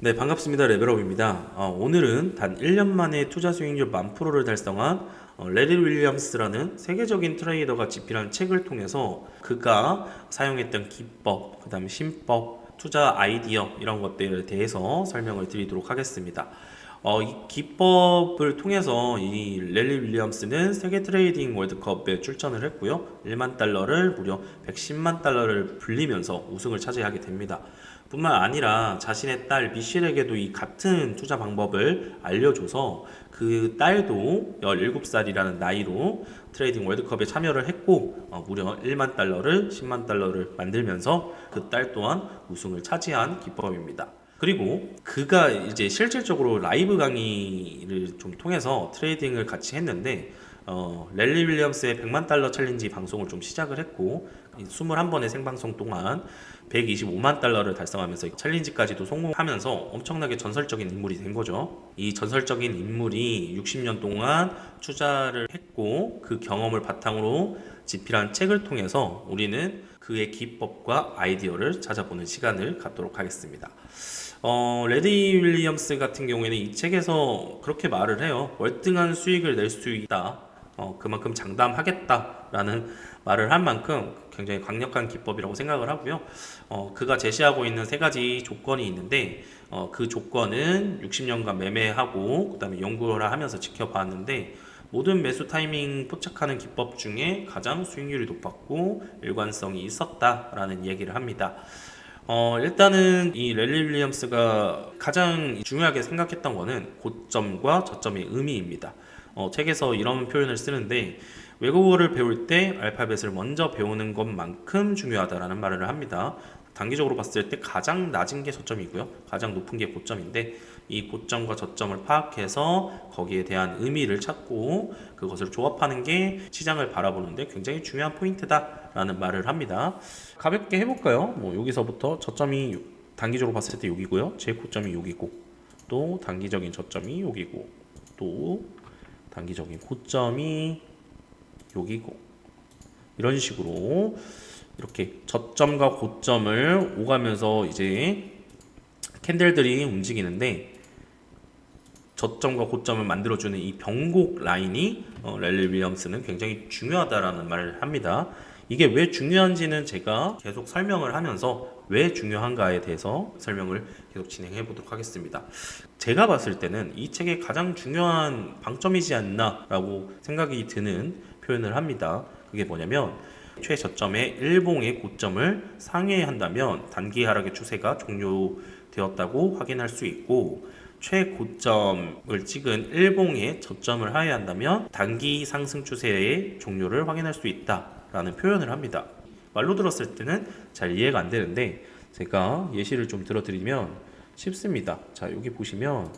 네, 반갑습니다. 레벨업입니다. 오늘은 단 1년 만에 투자 수익률 10%를 달성한 레리 윌리엄스라는 세계적인 트레이더가 집필한 책을 통해서 그가 사용했던 기법, 그 다음에 신법, 투자 아이디어 이런 것들에 대해서 설명을 드리도록 하겠습니다. 이 기법을 통해서 이 랠리 윌리엄스는 세계 트레이딩 월드컵에 출전을 했고요. 1만 달러를 무려 110만 달러를 불리면서 우승을 차지하게 됩니다. 뿐만 아니라 자신의 딸 미셸에게도 이 같은 투자 방법을 알려줘서 그 딸도 17살이라는 나이로 트레이딩 월드컵에 참여를 했고 무려 1만 달러를 10만 달러를 만들면서 그 딸 또한 우승을 차지한 기법입니다. 그리고 그가 이제 실질적으로 라이브 강의를 좀 통해서 트레이딩을 같이 했는데 랠리 윌리엄스의 100만 달러 챌린지 방송을 좀 시작을 했고 21번의 생방송 동안 125만 달러를 달성하면서 챌린지까지도 성공하면서 엄청나게 전설적인 인물이 된 거죠. 이 전설적인 인물이 60년 동안 투자를 했고 그 경험을 바탕으로 집필한 책을 통해서 우리는 그의 기법과 아이디어를 찾아보는 시간을 갖도록 하겠습니다. 레디 윌리엄스 같은 경우에는 이 책에서 그렇게 말을 해요. 월등한 수익을 낼 수 있다. 그만큼 장담하겠다라는 말을 한 만큼 굉장히 강력한 기법이라고 생각을 하고요. 그가 제시하고 있는 세 가지 조건이 있는데 그 조건은 60년간 매매하고 그 다음에 연구를 하면서 지켜봤는데 모든 매수 타이밍 포착하는 기법 중에 가장 수익률이 높았고 일관성이 있었다라는 얘기를 합니다. 일단은 이 랠리 윌리엄스가 가장 중요하게 생각했던 거는 고점과 저점의 의미입니다. 책에서 이런 표현을 쓰는데 외국어를 배울 때 알파벳을 먼저 배우는 것만큼 중요하다라는 말을 합니다. 단기적으로 봤을 때 가장 낮은 게 저점이고요. 가장 높은 게 고점인데 이 고점과 저점을 파악해서 거기에 대한 의미를 찾고 그것을 조합하는 게 시장을 바라보는데 굉장히 중요한 포인트다라는 말을 합니다. 가볍게 해볼까요? 여기서부터 저점이 단기적으로 봤을 때 여기고요. 제 고점이 여기고 또 단기적인 저점이 여기고 또 단기적인 고점이 여기고 이런 식으로 이렇게 저점과 고점을 오가면서 이제 캔들들이 움직이는데 저점과 고점을 만들어주는 이 변곡 라인이 랠리 윌리엄스는 굉장히 중요하다라는 말을 합니다. 이게 왜 중요한지는 제가 계속 설명을 하면서 왜 중요한가에 대해서 설명을 계속 진행해 보도록 하겠습니다. 제가 봤을 때는 이 책의 가장 중요한 방점이지 않나라고 생각이 드는 표현을 합니다. 그게 뭐냐면 최저점의 일봉의 고점을 상회한다면 단기 하락의 추세가 종료되었다고 확인할 수 있고 최고점을 찍은 일봉의 저점을 하회한다면 단기 상승 추세의 종료를 확인할 수 있다라는 표현을 합니다. 말로 들었을 때는 잘 이해가 안 되는데 제가 예시를 좀 들어드리면 쉽습니다. 자, 여기 보시면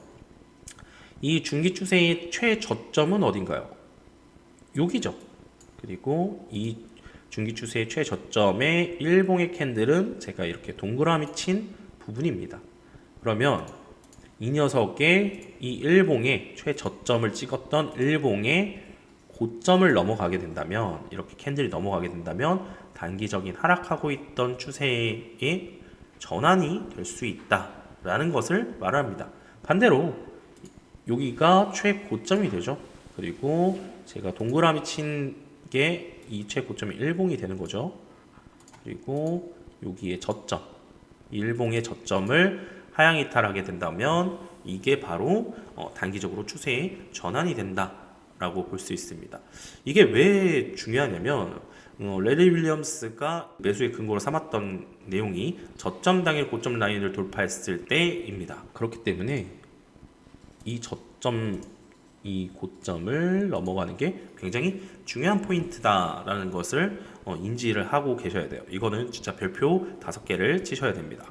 이 중기 추세의 최저점은 어딘가요? 여기죠. 그리고 이 중기 추세의 최저점의 일봉의 캔들은 제가 이렇게 동그라미 친 부분입니다. 그러면 이 녀석의 이 일봉의 최저점을 찍었던 일봉의 고점을 넘어가게 된다면 이렇게 캔들이 넘어가게 된다면 단기적인 하락하고 있던 추세의 전환이 될 수 있다라는 것을 말합니다. 반대로 여기가 최고점이 되죠. 그리고 제가 동그라미 친 게 이 최고점이 일봉이 되는 거죠. 그리고 여기에 저점, 이 일봉의 저점을 하향 이탈하게 된다면 이게 바로 단기적으로 추세의 전환이 된다라고 볼 수 있습니다. 이게 왜 중요하냐면 랠리 윌리엄스가 매수의 근거로 삼았던 내용이 저점 당일 고점 라인을 돌파했을 때입니다. 그렇기 때문에 이 저점 이 고점을 넘어가는 게 굉장히 중요한 포인트다라는 것을 인지를 하고 계셔야 돼요. 이거는 진짜 별표 5개를 치셔야 됩니다.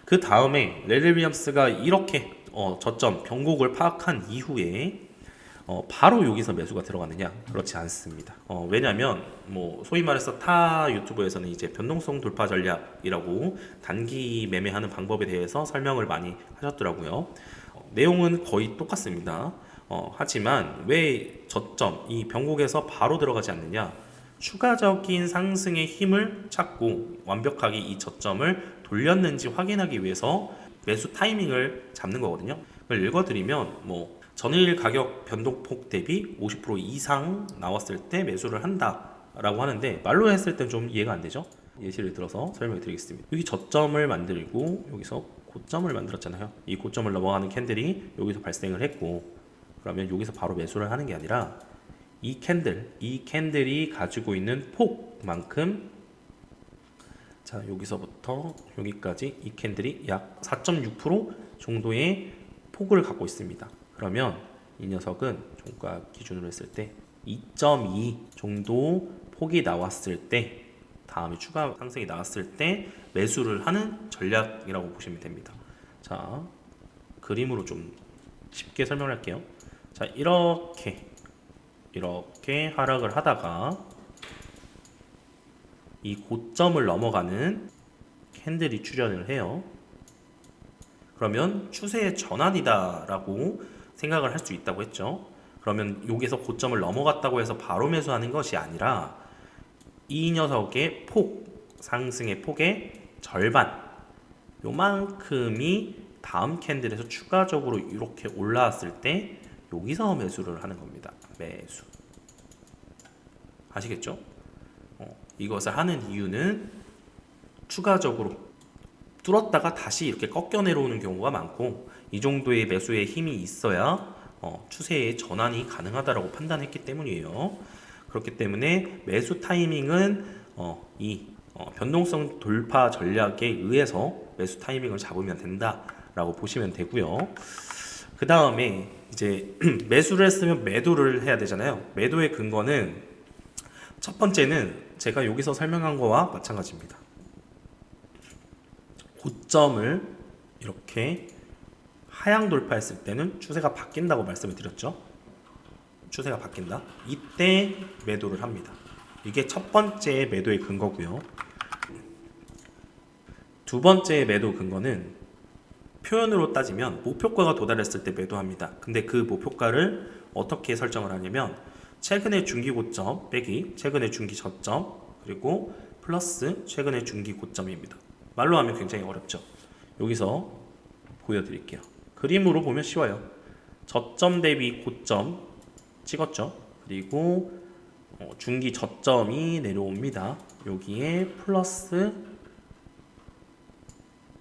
그 다음에 랠리 윌리엄스가 이렇게 저점 변곡을 파악한 이후에 바로 여기서 매수가 들어가느냐? 그렇지 않습니다. 왜냐하면 소위 말해서 타 유튜버에서는 이제 변동성 돌파 전략이라고 단기 매매하는 방법에 대해서 설명을 많이 하셨더라고요. 내용은 거의 똑같습니다. 하지만 왜 저점, 이 변곡에서 바로 들어가지 않느냐? 추가적인 상승의 힘을 찾고 완벽하게 이 저점을 돌렸는지 확인하기 위해서 매수 타이밍을 잡는 거거든요. 그걸 읽어드리면 뭐 전일 가격 변동폭 대비 50% 이상 나왔을 때 매수를 한다라고 하는데 말로 했을 땐 좀 이해가 안 되죠. 예시를 들어서 설명을 드리겠습니다. 여기 저점을 만들고 여기서 고점을 만들었잖아요. 이 고점을 넘어가는 캔들이 여기서 발생을 했고, 그러면 여기서 바로 매수를 하는 게 아니라 이 캔들이 가지고 있는 폭만큼, 자 여기서부터 여기까지 이 캔들이 약 4.6% 정도의 폭을 갖고 있습니다. 그러면 이 녀석은 종가 기준으로 했을 때 2.2 정도 폭이 나왔을 때, 다음에 추가 상승이 나왔을 때 매수를 하는 전략이라고 보시면 됩니다. 자 그림으로 좀 쉽게 설명을 할게요. 자 이렇게 하락을 하다가 이 고점을 넘어가는 캔들이 출현을 해요. 그러면 추세의 전환이다 라고 생각을 할 수 있다고 했죠. 그러면 여기서 고점을 넘어갔다고 해서 바로 매수하는 것이 아니라 이 녀석의 상승의 폭의 절반, 요만큼이 다음 캔들에서 추가적으로 이렇게 올라왔을 때 여기서 매수를 하는 겁니다. 매수. 아시겠죠? 이것을 하는 이유는 추가적으로 뚫었다가 다시 이렇게 꺾여 내려오는 경우가 많고, 이 정도의 매수의 힘이 있어야 추세의 전환이 가능하다고 판단했기 때문이에요. 그렇기 때문에 매수 타이밍은 변동성 돌파 전략에 의해서 매수 타이밍을 잡으면 된다라고 보시면 되고요. 그 다음에 이제 매수를 했으면 매도를 해야 되잖아요. 매도의 근거는 첫 번째는 제가 여기서 설명한 거와 마찬가지입니다. 고점을 이렇게 하향 돌파했을 때는 추세가 바뀐다고 말씀을 드렸죠. 추세가 바뀐다. 이때 매도를 합니다. 이게 첫 번째 매도의 근거고요. 두 번째 매도 근거는 표현으로 따지면 목표가가 도달했을 때 매도합니다. 근데 그 목표가를 어떻게 설정을 하냐면 최근의 중기 고점 빼기 최근의 중기 저점 그리고 플러스 최근의 중기 고점입니다. 말로 하면 굉장히 어렵죠. 여기서 보여드릴게요. 그림으로 보면 쉬워요. 저점 대비 고점 찍었죠. 그리고 중기 저점이 내려옵니다. 여기에 플러스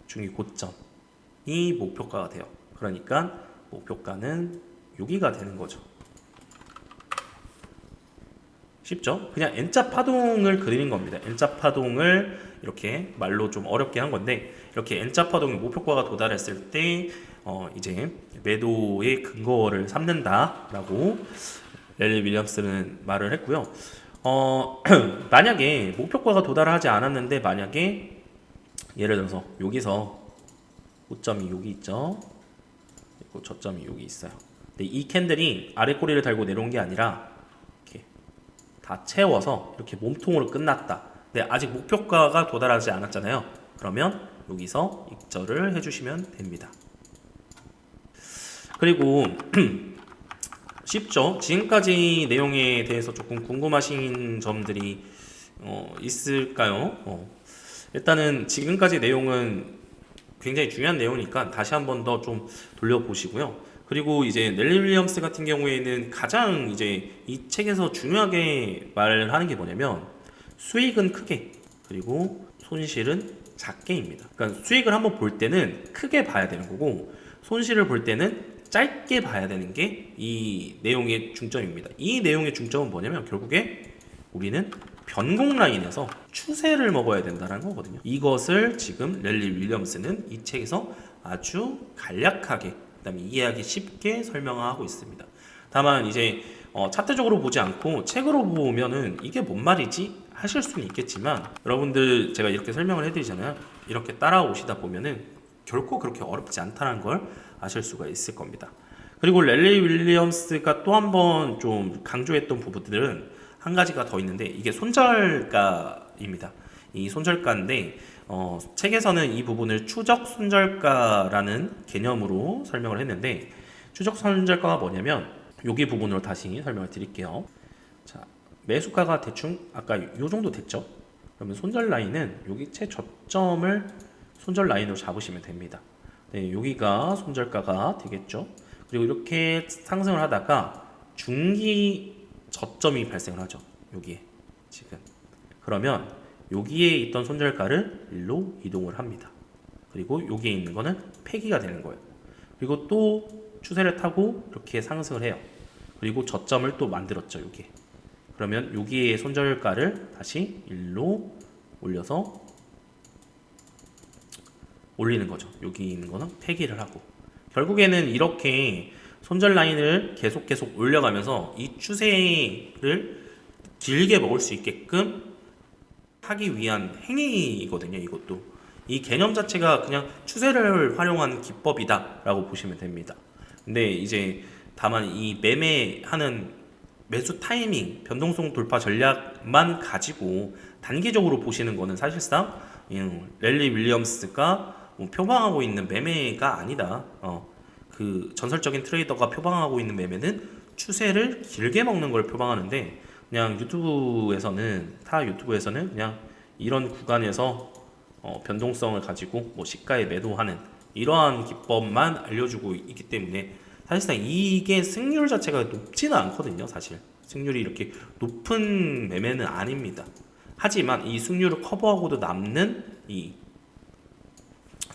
중기 고점이 목표가가 돼요. 그러니까 목표가는 여기가 되는 거죠. 쉽죠? 그냥 N자 파동을 그리는 겁니다. N자 파동을 이렇게 말로 좀 어렵게 한 건데, 이렇게 N자 파동이 목표가가 도달했을 때 이제 매도의 근거를 삼는다라고 랠리 윌리엄스는 말을 했고요. 만약에 목표가가 도달하지 않았는데, 만약에 예를 들어서 여기서 고점이 여기 있죠. 그리고 저점이 여기 있어요. 근데 이 캔들이 아래 꼬리를 달고 내려온 게 아니라 다 채워서 이렇게 몸통으로 끝났다. 근데 아직 목표가가 도달하지 않았잖아요. 그러면 여기서 익절을 해주시면 됩니다. 그리고 쉽죠? 지금까지 내용에 대해서 조금 궁금하신 점들이 있을까요? 일단은 지금까지 내용은 굉장히 중요한 내용이니까 다시 한 번 더 좀 돌려보시고요. 그리고 이제 랠리 윌리엄스 같은 경우에는 가장 이제 이 책에서 중요하게 말하는 게 뭐냐면 수익은 크게 그리고 손실은 작게입니다. 그러니까 수익을 한번 볼 때는 크게 봐야 되는 거고, 손실을 볼 때는 짧게 봐야 되는 게 이 내용의 중점입니다. 이 내용의 중점은 뭐냐면 결국에 우리는 변곡 라인에서 추세를 먹어야 된다는 거거든요. 이것을 지금 랠리 윌리엄스는 이 책에서 아주 간략하게, 그다음에 이해하기 쉽게 설명하고 있습니다. 다만 이제 차트적으로 보지 않고 책으로 보면은 이게 뭔 말이지 하실 수는 있겠지만, 여러분들 제가 이렇게 설명을 해드리잖아요. 이렇게 따라오시다 보면은 결코 그렇게 어렵지 않다는 걸 아실 수가 있을 겁니다. 그리고 랠리 윌리엄스가 또 한 번 좀 강조했던 부분들은 한 가지가 더 있는데, 이게 손절가입니다. 이 손절가인데 책에서는 이 부분을 추적 손절가라는 개념으로 설명을 했는데, 추적 손절가가 뭐냐면 여기 부분으로 다시 설명을 드릴게요. 자, 매수가가 대충 아까 요 정도 됐죠? 그러면 손절 라인은 여기 최저점을 손절 라인으로 잡으시면 됩니다. 네, 여기가 손절가가 되겠죠. 그리고 이렇게 상승을 하다가 중기 저점이 발생을 하죠. 여기에 지금. 그러면 여기에 있던 손절가를 일로 이동을 합니다. 그리고 여기에 있는 거는 폐기가 되는 거예요. 그리고 또 추세를 타고 이렇게 상승을 해요. 그리고 저점을 또 만들었죠. 여기에. 그러면 여기에 손절가를 다시 일로 올려서 올리는 거죠. 여기 있는 거는 폐기를 하고, 결국에는 이렇게 손절 라인을 계속 올려가면서 이 추세를 길게 먹을 수 있게끔 하기 위한 행위이거든요. 이것도 이 개념 자체가 그냥 추세를 활용한 기법이다라고 보시면 됩니다. 근데 이제 다만 이 매매하는 매수 타이밍, 변동성 돌파 전략만 가지고 단기적으로 보시는 거는 사실상 랠리 윌리엄스가 뭐 표방하고 있는 매매가 아니다. 그 전설적인 트레이더가 표방하고 있는 매매는 추세를 길게 먹는 걸 표방하는데, 그냥 타 유튜브에서는 그냥 이런 구간에서 변동성을 가지고 뭐 시가에 매도하는 이러한 기법만 알려주고 있기 때문에 사실상 이게 승률 자체가 높지는 않거든요. 사실 승률이 이렇게 높은 매매는 아닙니다. 하지만 이 승률을 커버하고도 남는 이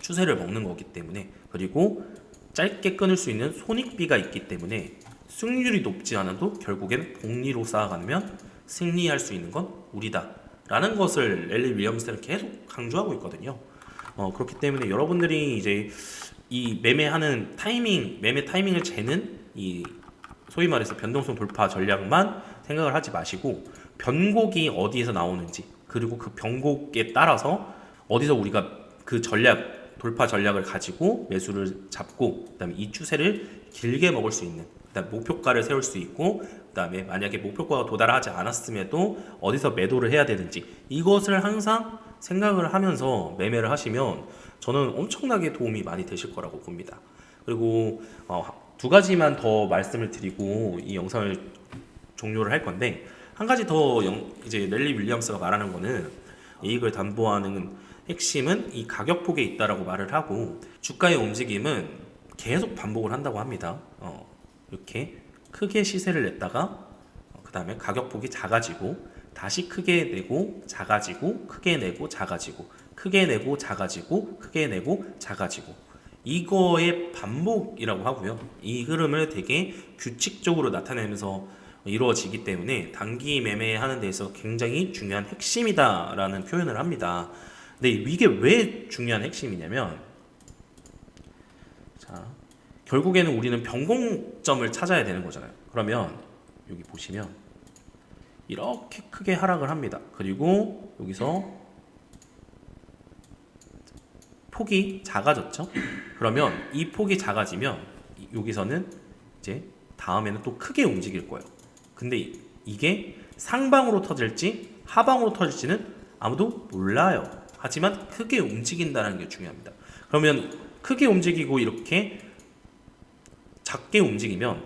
추세를 먹는 거기 때문에, 그리고 짧게 끊을 수 있는 손익비가 있기 때문에 승률이 높지 않아도 결국엔 복리로 쌓아가면 승리할 수 있는 건 우리다 라는 것을 랠리 윌리엄스는 계속 강조하고 있거든요. 그렇기 때문에 여러분들이 이제 이 매매하는 타이밍, 매매 타이밍을 재는 이 소위 말해서 변동성 돌파 전략만 생각을 하지 마시고, 변곡이 어디에서 나오는지, 그리고 그 변곡에 따라서 어디서 우리가 그 돌파 전략을 가지고 매수를 잡고, 그다음에 이 추세를 길게 먹을 수 있는, 그다음 목표가를 세울 수 있고, 그다음에 만약에 목표가가 도달하지 않았음에도 어디서 매도를 해야 되는지, 이것을 항상 생각을 하면서 매매를 하시면 저는 엄청나게 도움이 많이 되실 거라고 봅니다. 그리고 두 가지만 더 말씀을 드리고 이 영상을 종료를 할 건데, 한 가지 더 이제 랠리 윌리엄스가 말하는 거는, 이익을 담보하는 핵심은 이 가격폭에 있다라고 말을 하고, 주가의 움직임은 계속 반복을 한다고 합니다. 이렇게 크게 시세를 냈다가 그 다음에 가격폭이 작아지고 다시 크게 내고 작아지고 크게 내고 작아지고 크게 내고 작아지고 크게 내고 작아지고, 이거의 반복이라고 하고요. 이 흐름을 되게 규칙적으로 나타내면서 이루어지기 때문에 단기 매매하는 데 있어서 굉장히 중요한 핵심이다라는 표현을 합니다. 근데 이게 왜 중요한 핵심이냐면, 자, 결국에는 우리는 변곡점을 찾아야 되는 거잖아요. 그러면 여기 보시면 이렇게 크게 하락을 합니다. 그리고 여기서 폭이 작아졌죠. 그러면 이 폭이 작아지면 여기서는 이제 다음에는 또 크게 움직일 거예요. 근데 이게 상방으로 터질지 하방으로 터질지는 아무도 몰라요. 하지만 크게 움직인다는 게 중요합니다. 그러면 크게 움직이고 이렇게 작게 움직이면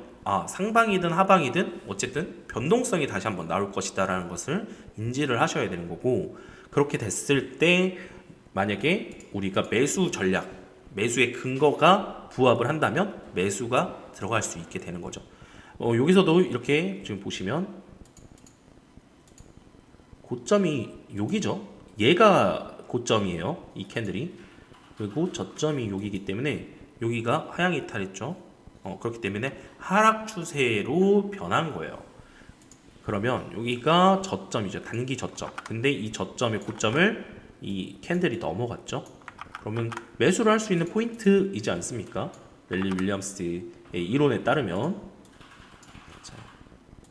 상방이든 하방이든 어쨌든 변동성이 다시 한번 나올 것이다 라는 것을 인지를 하셔야 되는 거고, 그렇게 됐을 때 만약에 우리가 매수 전략, 매수의 근거가 부합을 한다면 매수가 들어갈 수 있게 되는 거죠. 여기서도 이렇게 지금 보시면 고점이 여기죠. 얘가 고점이에요. 이 캔들이. 그리고 저점이 여기이기 때문에 여기가 하향 이탈했죠. 그렇기 때문에 하락 추세로 변한 거예요. 그러면 여기가 저점이죠. 단기 저점. 근데 이 저점의 고점을 이 캔들이 넘어갔죠. 그러면 매수를 할 수 있는 포인트이지 않습니까? 랠리 윌리엄스의 이론에 따르면. 자,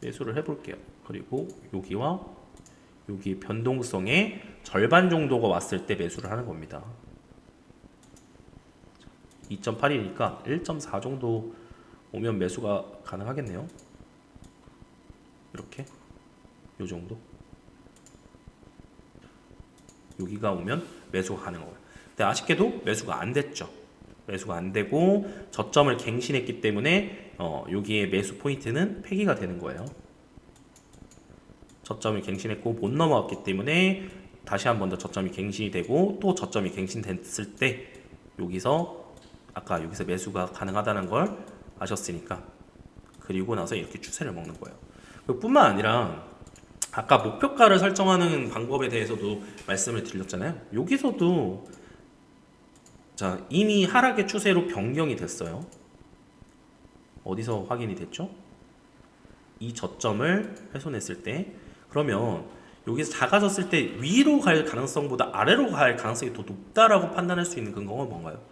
매수를 해볼게요. 그리고 여기와 여기 변동성의 절반 정도가 왔을 때 매수를 하는 겁니다. 2.8이니까 1.4 정도 오면 매수가 가능하겠네요. 이렇게 요 정도 여기가 오면 매수가 가능해요. 근데 아쉽게도 매수가 안 됐죠. 매수가 안 되고 저점을 갱신했기 때문에 여기에 매수 포인트는 폐기가 되는 거예요. 저점을 갱신했고 못 넘어왔기 때문에 다시 한 번 더 저점이 갱신이 되고 또 저점이 갱신됐을 때 여기서 아까 여기서 매수가 가능하다는 걸 아셨으니까, 그리고 나서 이렇게 추세를 먹는 거예요. 뿐만 아니라 아까 목표가를 설정하는 방법에 대해서도 말씀을 드렸잖아요. 여기서도 자, 이미 하락의 추세로 변경이 됐어요. 어디서 확인이 됐죠? 이 저점을 훼손했을 때, 그러면 여기서 작아졌을 때 위로 갈 가능성보다 아래로 갈 가능성이 더 높다라고 판단할 수 있는 근거가 뭔가요?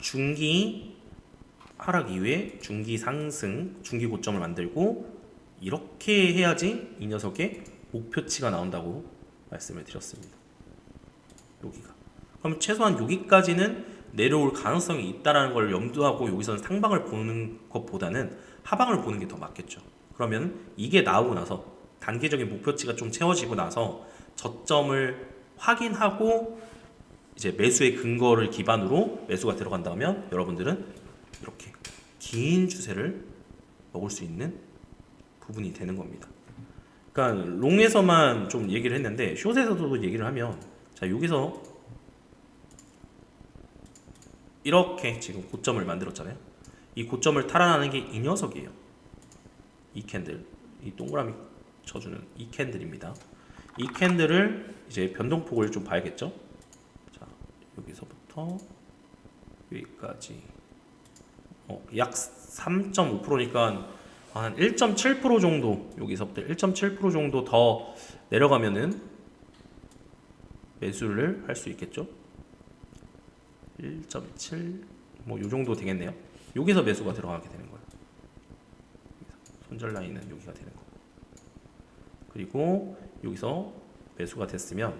중기 하락 이후에 중기 상승, 중기 고점을 만들고 이렇게 해야지 이 녀석의 목표치가 나온다고 말씀을 드렸습니다. 여기가. 그럼 최소한 여기까지는 내려올 가능성이 있다라는 걸 염두하고 여기서는 상방을 보는 것보다는 하방을 보는 게 더 맞겠죠. 그러면 이게 나오고 나서 단기적인 목표치가 좀 채워지고 나서 저점을 확인하고 이제 매수의 근거를 기반으로 매수가 들어간다면 여러분들은 이렇게 긴 추세를 먹을 수 있는 부분이 되는 겁니다. 그러니까 롱에서만 좀 얘기를 했는데 숏에서도 얘기를 하면, 자, 여기서 이렇게 지금 고점을 만들었잖아요. 이 고점을 탈환하는 게 이 녀석이에요. 이 캔들, 이 동그라미 쳐주는 이 캔들입니다. 이 캔들을 이제 변동폭을 좀 봐야겠죠. 자, 여기서부터 여기까지 약 3.5%니까 한 1.7% 정도, 여기서부터 1.7% 정도 더 내려가면은 매수를 할 수 있겠죠. 1.7 뭐 요 정도 되겠네요. 여기서 매수가 들어가게 되는 거예요. 손절 라인은 여기가 되는 거. 그리고 여기서 매수가 됐으면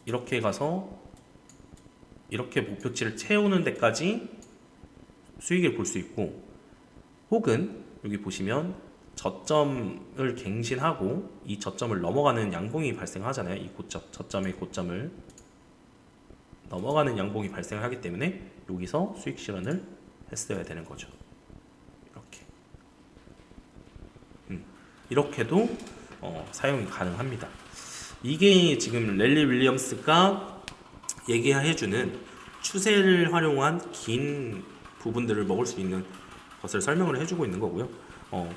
이렇게 가서 이렇게 목표치를 채우는 데까지 수익을 볼 수 있고, 혹은 여기 보시면 저점을 갱신하고 이 저점을 넘어가는 양봉이 발생하잖아요. 이 고점, 저점의 고점을 넘어가는 양봉이 발생하기 때문에 여기서 수익 실현을 했어야 되는 거죠. 이렇게도 사용이 가능합니다. 이게 지금 랠리 윌리엄스가 얘기해주는 추세를 활용한 긴 부분들을 먹을 수 있는 것을 설명을 해주고 있는 거고요.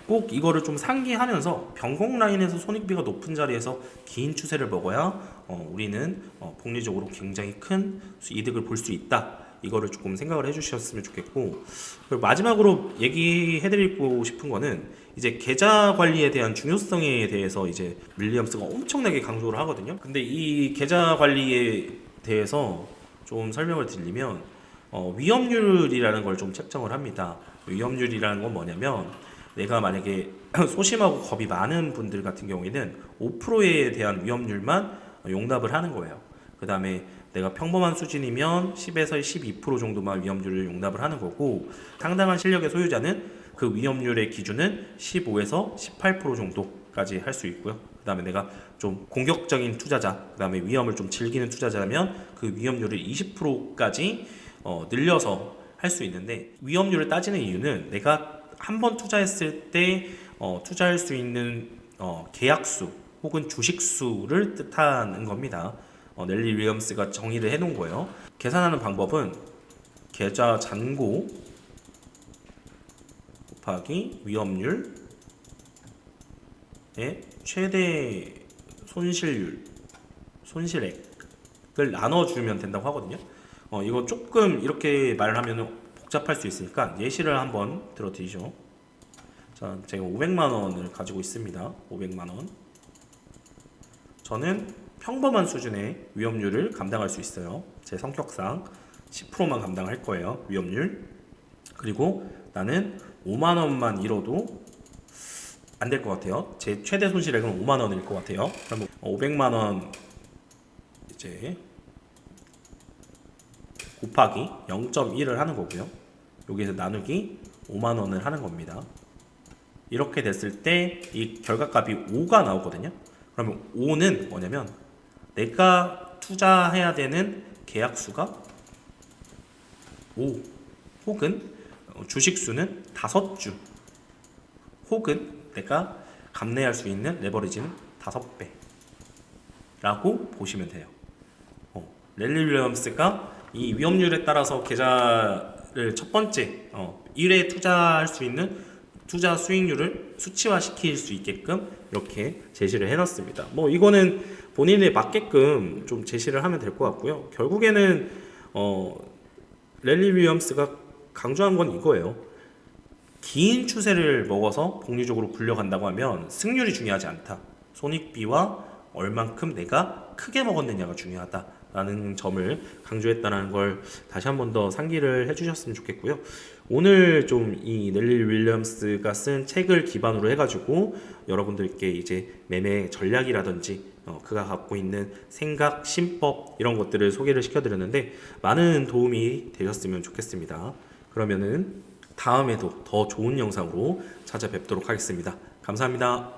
꼭 이거를 좀 상기하면서 변곡 라인에서 손익비가 높은 자리에서 긴 추세를 먹어야 우리는 복리적으로 굉장히 큰 이득을 볼 수 있다. 이거를 조금 생각을 해주셨으면 좋겠고, 그리고 마지막으로 얘기해드리고 싶은 거는 이제 계좌 관리에 대한 중요성에 대해서 이제 윌리엄스가 엄청나게 강조를 하거든요. 근데 이 계좌 관리에 대해서 좀 설명을 드리면 위험률이라는 걸 좀 책정을 합니다. 위험률이라는 건 뭐냐면, 내가 만약에 소심하고 겁이 많은 분들 같은 경우에는 5%에 대한 위험률만 용납을 하는 거예요. 그 다음에 내가 평범한 수준이면 10에서 12% 정도만 위험률을 용납을 하는 거고, 상당한 실력의 소유자는 그 위험률의 기준은 15에서 18% 정도까지 할 수 있고요. 그 다음에 내가 좀 공격적인 투자자, 그 다음에 위험을 좀 즐기는 투자자면 그 위험률을 20%까지 늘려서 할 수 있는데, 위험률을 따지는 이유는 내가 한번 투자했을 때 투자할 수 있는 계약수 혹은 주식수를 뜻하는 겁니다. 넬리 윌리엄스가 정의를 해놓은 거예요. 계산하는 방법은 계좌 잔고 곱하기 위험률의 최대 손실률, 손실액을 나눠주면 된다고 하거든요. 이거 조금 이렇게 말을 하면 복잡할 수 있으니까 예시를 한번 들어드리죠. 자, 제가 500만 원을 가지고 있습니다. 500만 원. 저는 평범한 수준의 위험률을 감당할 수 있어요. 제 성격상 10%만 감당할 거예요. 위험률. 그리고 나는 5만 원만 잃어도 안 될 것 같아요. 제 최대 손실액은 5만 원일 것 같아요. 그럼 500만 원 이제 곱하기 0.1을 하는 거고요. 여기서 나누기 5만 원을 하는 겁니다. 이렇게 됐을 때 이 결과값이 5가 나오거든요. 그러면 5는 뭐냐면 내가 투자해야 되는 계약수가 5 혹은 주식수는 5주 혹은 내가 감내할 수 있는 레버리지는 5배 라고 보시면 돼요. 랠리 윌리엄스가 이 위험률에 따라서 계좌를 첫 번째 1회 투자할 수 있는 투자 수익률을 수치화시킬 수 있게끔 이렇게 제시를 해놨습니다. 뭐 이거는 본인에 맞게끔 좀 제시를 하면 될 것 같고요. 결국에는 랠리 윌리엄스가 강조한 건 이거예요. 긴 추세를 먹어서 복리적으로 굴려간다고 하면 승률이 중요하지 않다. 손익비와 얼만큼 내가 크게 먹었느냐가 중요하다라는 점을 강조했다는 걸 다시 한 번 더 상기를 해주셨으면 좋겠고요. 오늘 좀 이 랠리 윌리엄스가 쓴 책을 기반으로 해가지고 여러분들께 이제 매매 전략이라든지 그가 갖고 있는 생각, 신법 이런 것들을 소개를 시켜드렸는데 많은 도움이 되셨으면 좋겠습니다. 그러면은 다음에도 더 좋은 영상으로 찾아뵙도록 하겠습니다. 감사합니다.